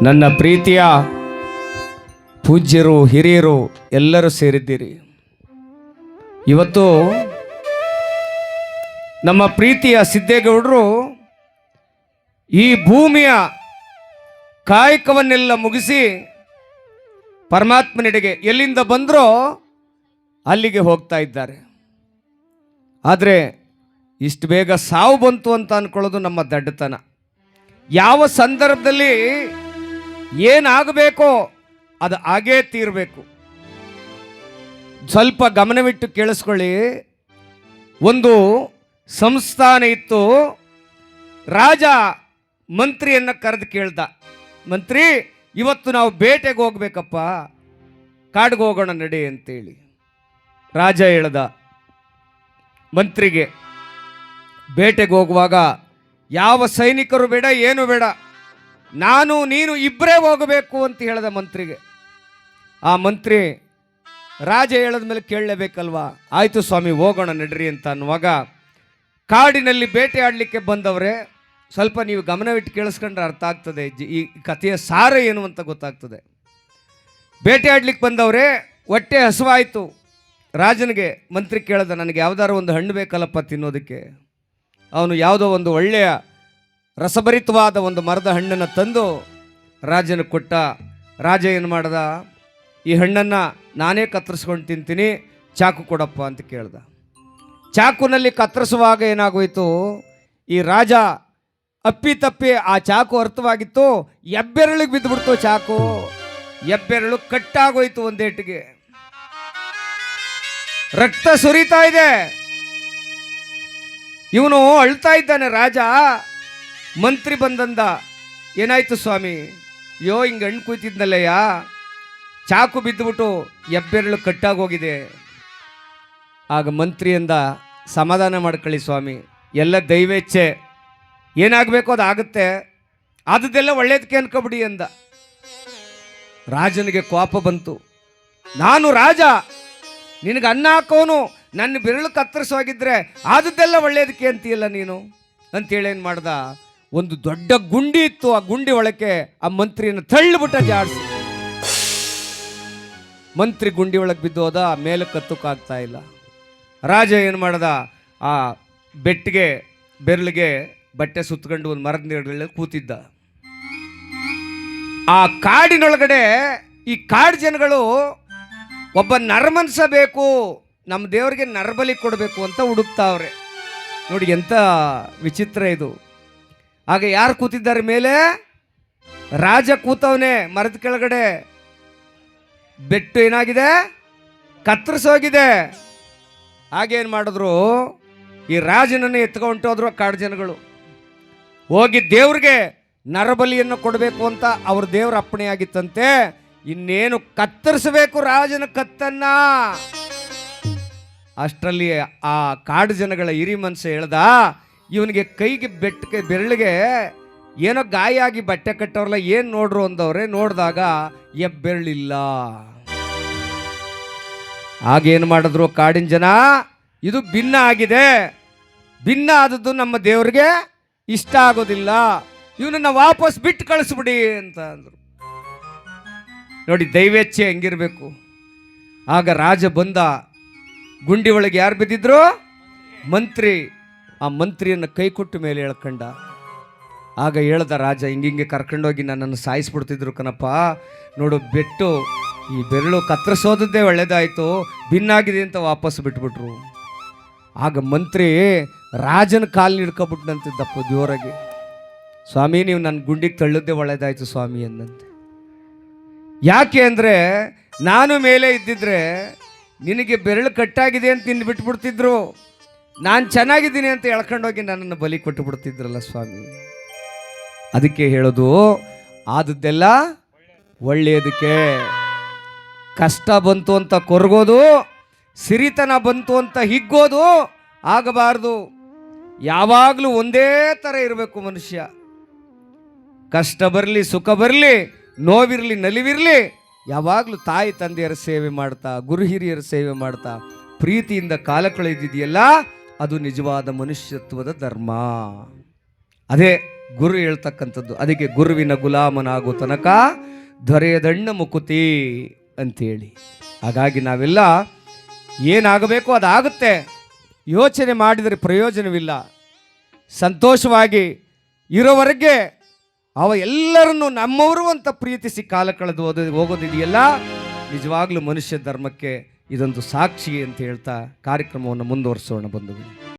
ನನ್ನ ಪ್ರೀತಿಯ ಪೂಜ್ಯರು ಹಿರಿಯರು ಎಲ್ಲರೂ ಸೇರಿದ್ದೀರಿ. ಇವತ್ತು ನಮ್ಮ ಪ್ರೀತಿಯ ಸಿದ್ದೇಗೌಡರು ಈ ಭೂಮಿಯ ಕಾಯಕವನ್ನೆಲ್ಲ ಮುಗಿಸಿ ಪರಮಾತ್ಮನೆಡೆಗೆ ಎಲ್ಲಿಂದ ಬಂದರೋ ಅಲ್ಲಿಗೆ ಹೋಗ್ತಾ ಇದ್ದಾರೆ. ಆದರೆ ಇಷ್ಟು ಬೇಗ ಸಾವು ಬಂತು ಅಂತ ಅಂದ್ಕೊಳ್ಳೋದು ನಮ್ಮ ದಡ್ಡತನ. ಯಾವ ಸಂದರ್ಭದಲ್ಲಿ ಏನಾಗಬೇಕೋ ಅದು ಆಗೇ ತೀರಬೇಕು. ಸ್ವಲ್ಪ ಗಮನವಿಟ್ಟು ಕೇಳಿಸ್ಕೊಳ್ಳಿ. ಒಂದು ಸಂಸ್ಥಾನ ಇತ್ತು. ರಾಜ ಮಂತ್ರಿಯನ್ನು ಕರೆದು ಕೇಳ್ದ, ಮಂತ್ರಿ ಇವತ್ತು ನಾವು ಬೇಟೆಗೆ ಹೋಗ್ಬೇಕಪ್ಪ, ಕಾಡಿಗೆ ಹೋಗೋಣ ನಡೆ ಅಂತೇಳಿ. ರಾಜ ಹೇಳ್ದ ಮಂತ್ರಿಗೆ, ಬೇಟೆಗೆ ಹೋಗುವಾಗ ಯಾವ ಸೈನಿಕರು ಬೇಡ, ಏನು ಬೇಡ, ನಾನು ನೀನು ಇಬ್ಬರೇ ಹೋಗಬೇಕು ಅಂತ ಹೇಳ್ದ ಮಂತ್ರಿಗೆ. ಆ ಮಂತ್ರಿ ರಾಜ ಹೇಳದ ಮೇಲೆ ಕೇಳಲೇಬೇಕಲ್ವಾ, ಆಯಿತು ಸ್ವಾಮಿ ಹೋಗೋಣ ನಡ್ರಿ ಅಂತ ಅನ್ನುವಾಗ ಕಾಡಿನಲ್ಲಿ ಬೇಟೆ ಆಡಲಿಕ್ಕೆ ಬಂದವರೇ, ಸ್ವಲ್ಪ ನೀವು ಗಮನವಿಟ್ಟು ಕೇಳಿಸ್ಕೊಂಡ್ರೆ ಅರ್ಥ ಆಗ್ತದೆ, ಈ ಕಥೆಯ ಸಾರ ಏನು ಅಂತ ಗೊತ್ತಾಗ್ತದೆ. ಬೇಟೆ ಆಡ್ಲಿಕ್ಕೆ ಬಂದವರೇ, ಹೊಟ್ಟೆ ಹಸುವಾಯಿತು ರಾಜನಿಗೆ. ಮಂತ್ರಿ ಕೇಳ್ದ, ನನಗೆ ಯಾವ್ದಾದ್ರು ಒಂದು ಹಣ್ಣು ಬೇಕಲ್ಲಪ್ಪ ತಿನ್ನೋದಕ್ಕೆ. ಅವನು ಯಾವುದೋ ಒಂದು ಒಳ್ಳೆಯ ರಸಭರಿತವಾದ ಒಂದು ಮರದ ಹಣ್ಣನ್ನು ತಂದು ರಾಜನ ಕೊಟ್ಟ. ರಾಜ ಏನು ಮಾಡ್ದ, ಈ ಹಣ್ಣನ್ನು ನಾನೇ ಕತ್ತರಿಸ್ಕೊಂಡು ತಿಂತೀನಿ, ಚಾಕು ಕೊಡಪ್ಪ ಅಂತ ಕೇಳ್ದ. ಚಾಕುನಲ್ಲಿ ಕತ್ತರಿಸುವಾಗ ಏನಾಗೋಯ್ತು, ಈ ರಾಜ ಅಪ್ಪಿತಪ್ಪಿ ಆ ಚಾಕು ಅರ್ಥವಾಗಿತ್ತು, ಹೆಬ್ಬೆರಳಿಗೆ ಬಿದ್ದುಬಿಡ್ತು ಚಾಕು. ಹೆಬ್ಬೆರಳು ಕಟ್ಟಾಗೋಯ್ತು ಒಂದೇಟಿಗೆ, ರಕ್ತ ಸುರಿತಾ ಇದೆ. ಇವನು ಅಳ್ತಾ ಇದ್ದಾನೆ. ರಾಜ ಮಂತ್ರಿ ಬಂದಂದ, ಏನಾಯ್ತು ಸ್ವಾಮಿ, ಯೋ ಹಿಂಗೆ ಹಣ್ಣು ಕೂತಿದ್ನಲ್ಲಯ್ಯ, ಚಾಕು ಬಿದ್ದುಬಿಟ್ಟು ಹೆಬ್ಬೆರಳು ಕಟ್ಟಾಗೋಗಿದೆ. ಆಗ ಮಂತ್ರಿಯಿಂದ, ಸಮಾಧಾನ ಮಾಡ್ಕೊಳ್ಳಿ ಸ್ವಾಮಿ, ಎಲ್ಲ ದೈವೇಚ್ಛೆ, ಏನಾಗಬೇಕೋ ಅದು ಆಗುತ್ತೆ, ಆದದ್ದೆಲ್ಲ ಒಳ್ಳೇದಕ್ಕೆ ಅನ್ಕೊಬಿಡಿ ಅಂದ. ರಾಜನಿಗೆ ಕೋಪ ಬಂತು. ನಾನು ರಾಜ, ನಿನಗೆ ಅನ್ನ ಹಾಕೋನು, ನನ್ನ ಬೆರಳು ಕತ್ತರಿಸೋಗಿದ್ರೆ ಆದದ್ದೆಲ್ಲ ಒಳ್ಳೇದಕ್ಕೆ ಅಂತೀಯಲ್ಲ ನೀನು ಅಂತೇಳಿ ಏನು ಮಾಡ್ದ, ಒಂದು ದೊಡ್ಡ ಗುಂಡಿ ಇತ್ತು, ಆ ಗುಂಡಿ ಒಳಕ್ಕೆ ಆ ಮಂತ್ರಿಯನ್ನು ತಳ್ಳಿಬಿಟ್ಟ ಜಾಡಿಸಿ. ಮಂತ್ರಿ ಗುಂಡಿ ಒಳಗೆ ಬಿದ್ದೋದ, ಮೇಲೆ ಕತ್ತಕ್ಕಾಗ್ತಾ ಇಲ್ಲ. ರಾಜ ಏನು ಮಾಡ್ದ, ಆ ಬೆಟ್ಟಿಗೆ ಬೆರಳಿಗೆ ಬಟ್ಟೆ ಸುತ್ತಕೊಂಡು ಒಂದು ಮರದ ನೀರಲ್ಲಿ ಕೂತಿದ್ದ. ಆ ಕಾಡಿನೊಳಗಡೆ ಈ ಕಾಡು ಜನಗಳು ಒಬ್ಬ ನರಮನ್ಸ ಬೇಕು, ನಮ್ಮ ದೇವರಿಗೆ ನರಬಲಿ ಕೊಡಬೇಕು ಅಂತ ಹುಡುಕ್ತಾವ್ರೆ. ನೋಡಿ ಎಂಥ ವಿಚಿತ್ರ ಇದು. ಆಗ ಯಾರು ಕೂತಿದ್ದಾರೆ ಮೇಲೆ, ರಾಜ ಕೂತವನೇ ಮರದ ಕೆಳಗಡೆ. ಬೆಟ್ಟು ಏನಾಗಿದೆ, ಕತ್ತರಿಸೋಗಿದೆ. ಹಾಗೇನು ಮಾಡಿದ್ರು, ಈ ರಾಜನನ್ನು ಎತ್ಕೊಂಡೋದ್ರು ಕಾಡು ಜನಗಳು. ಹೋಗಿ ದೇವ್ರಿಗೆ ನರಬಲಿಯನ್ನು ಕೊಡಬೇಕು ಅಂತ ಅವ್ರ ದೇವ್ರ ಅಪ್ಪಣೆ ಆಗಿತ್ತಂತೆ. ಇನ್ನೇನು ಕತ್ತರಿಸಬೇಕು ರಾಜನ ಕತ್ತನ್ನ. ಅಷ್ಟರಲ್ಲಿ ಆ ಕಾಡು ಜನಗಳ ಹಿರಿ ಮನಸ್ಸು ಹೇಳ್ದ, ಇವನಿಗೆ ಕೈಗೆ ಬೆಟ್ಟಕ್ಕೆ ಬೆರಳಿಗೆ ಏನೋ ಗಾಯ ಆಗಿ ಬಟ್ಟೆ ಕಟ್ಟವ್ರಲ್ಲ, ಏನು ನೋಡ್ರು ಅಂದವ್ರೆ. ನೋಡಿದಾಗ ಹೆಬ್ಬೆರಳಿಲ್ಲ. ಆಗೇನು ಮಾಡಿದ್ರು ಕಾಡಿನ ಜನ, ಇದು ಭಿನ್ನ ಆಗಿದೆ, ಭಿನ್ನ ಆದದ್ದು ನಮ್ಮ ದೇವ್ರಿಗೆ ಇಷ್ಟ ಆಗೋದಿಲ್ಲ, ಇವನನ್ನ ವಾಪಸ್ ಬಿಟ್ಟು ಕಳಿಸ್ಬಿಡಿ ಅಂತ ಅಂದರು. ನೋಡಿ ದೈವೇಚ್ಛೆ ಹೆಂಗಿರ್ಬೇಕು. ಆಗ ರಾಜ ಬಂದ. ಗುಂಡಿ ಒಳಗೆ ಯಾರು ಬಿದ್ದಿದ್ರು, ಮಂತ್ರಿ. ಆ ಮಂತ್ರಿಯನ್ನು ಕೈ ಕೊಟ್ಟು ಮೇಲೆ ಎಳ್ಕಂಡ. ಆಗ ಹೇಳ್ದ ರಾಜ, ಹಿಂಗೆ ಕರ್ಕೊಂಡೋಗಿ ನನ್ನನ್ನು ಸಾಯಿಸ್ಬಿಡ್ತಿದ್ರು ಕಣಪ್ಪ, ನೋಡು ಬೆಟ್ಟು ಈ ಬೆರಳು ಕತ್ತರಿಸೋದದ್ದೇ ಒಳ್ಳೇದಾಯಿತು, ಭಿನ್ನಾಗಿದೆ ಅಂತ ವಾಪಸ್ ಬಿಟ್ಬಿಟ್ರು. ಆಗ ಮಂತ್ರಿ ರಾಜನ ಕಾಲು ಹಿಡ್ಕೊಬಿಟ್ನಂತಿದ್ದಪ್ಪ ಜೋರಾಗಿ. ಸ್ವಾಮಿ ನೀವು ನನ್ನ ಗುಂಡಿಗೆ ತಳ್ಳದ್ದೇ ಒಳ್ಳೇದಾಯ್ತು ಸ್ವಾಮಿ ಅಂದಂತೆ. ಯಾಕೆ ಅಂದರೆ ನಾನು ಮೇಲೆ ಇದ್ದಿದ್ರೆ ನಿನಗೆ ಬೆರಳು ಕಟ್ಟಾಗಿದೆ ಅಂತ ತಿಂದು ಬಿಟ್ಬಿಡ್ತಿದ್ರು, ನಾನು ಚೆನ್ನಾಗಿದ್ದೀನಿ ಅಂತ ಎಳ್ಕೊಂಡೋಗಿ ನನ್ನನ್ನು ಬಲಿ ಕೊಟ್ಟು ಬಿಡ್ತಿದ್ರಲ್ಲ ಸ್ವಾಮಿ. ಅದಕ್ಕೆ ಹೇಳೋದು, ಆದದ್ದೆಲ್ಲ ಒಳ್ಳೆಯದಕ್ಕೆ. ಕಷ್ಟ ಬಂತು ಅಂತ ಕೊರಗೋದು, ಸಿರಿತನ ಬಂತು ಅಂತ ಹಿಗ್ಗೋದು ಆಗಬಾರ್ದು. ಯಾವಾಗಲೂ ಒಂದೇ ಥರ ಇರಬೇಕು ಮನುಷ್ಯ. ಕಷ್ಟ ಬರಲಿ, ಸುಖ ಬರಲಿ, ನೋವಿರಲಿ, ನಲಿವಿರಲಿ, ಯಾವಾಗಲೂ ತಾಯಿ ತಂದೆಯರ ಸೇವೆ ಮಾಡ್ತಾ, ಗುರು ಹಿರಿಯರ ಸೇವೆ ಮಾಡ್ತಾ ಪ್ರೀತಿಯಿಂದ ಕಾಲ ಕಳೆದಿದೆಯಲ್ಲ, ಅದು ನಿಜವಾದ ಮನುಷ್ಯತ್ವದ ಧರ್ಮ. ಅದೇ ಗುರು ಹೇಳ್ತಕ್ಕಂಥದ್ದು. ಅದಕ್ಕೆ ಗುರುವಿನ ಗುಲಾಮನಾಗೋ ತನಕ ದೊರೆಯದಣ್ಣ ಮುಕುತಿ ಅಂತೇಳಿ. ಹಾಗಾಗಿ ನಾವೆಲ್ಲ ಏನಾಗಬೇಕೋ ಅದಾಗುತ್ತೆ, ಯೋಚನೆ ಮಾಡಿದರೆ ಪ್ರಯೋಜನವಿಲ್ಲ. ಸಂತೋಷವಾಗಿ ಇರೋವರೆಗೆ ಅವ ಎಲ್ಲರನ್ನು ನಮ್ಮವರು ಅಂತ ಪ್ರೀತಿಸಿ ಕಾಲ ಕಳೆದು ಹೋಗೋದಿದೆಯಲ್ಲ, ನಿಜವಾಗ್ಲೂ ಮನುಷ್ಯ ಧರ್ಮಕ್ಕೆ ಇದೊಂದು ಸಾಕ್ಷಿ ಅಂತ ಹೇಳ್ತಾ ಕಾರ್ಯಕ್ರಮವನ್ನು ಮುಂದುವರಿಸೋಣ ಬಂಧುಗಳು.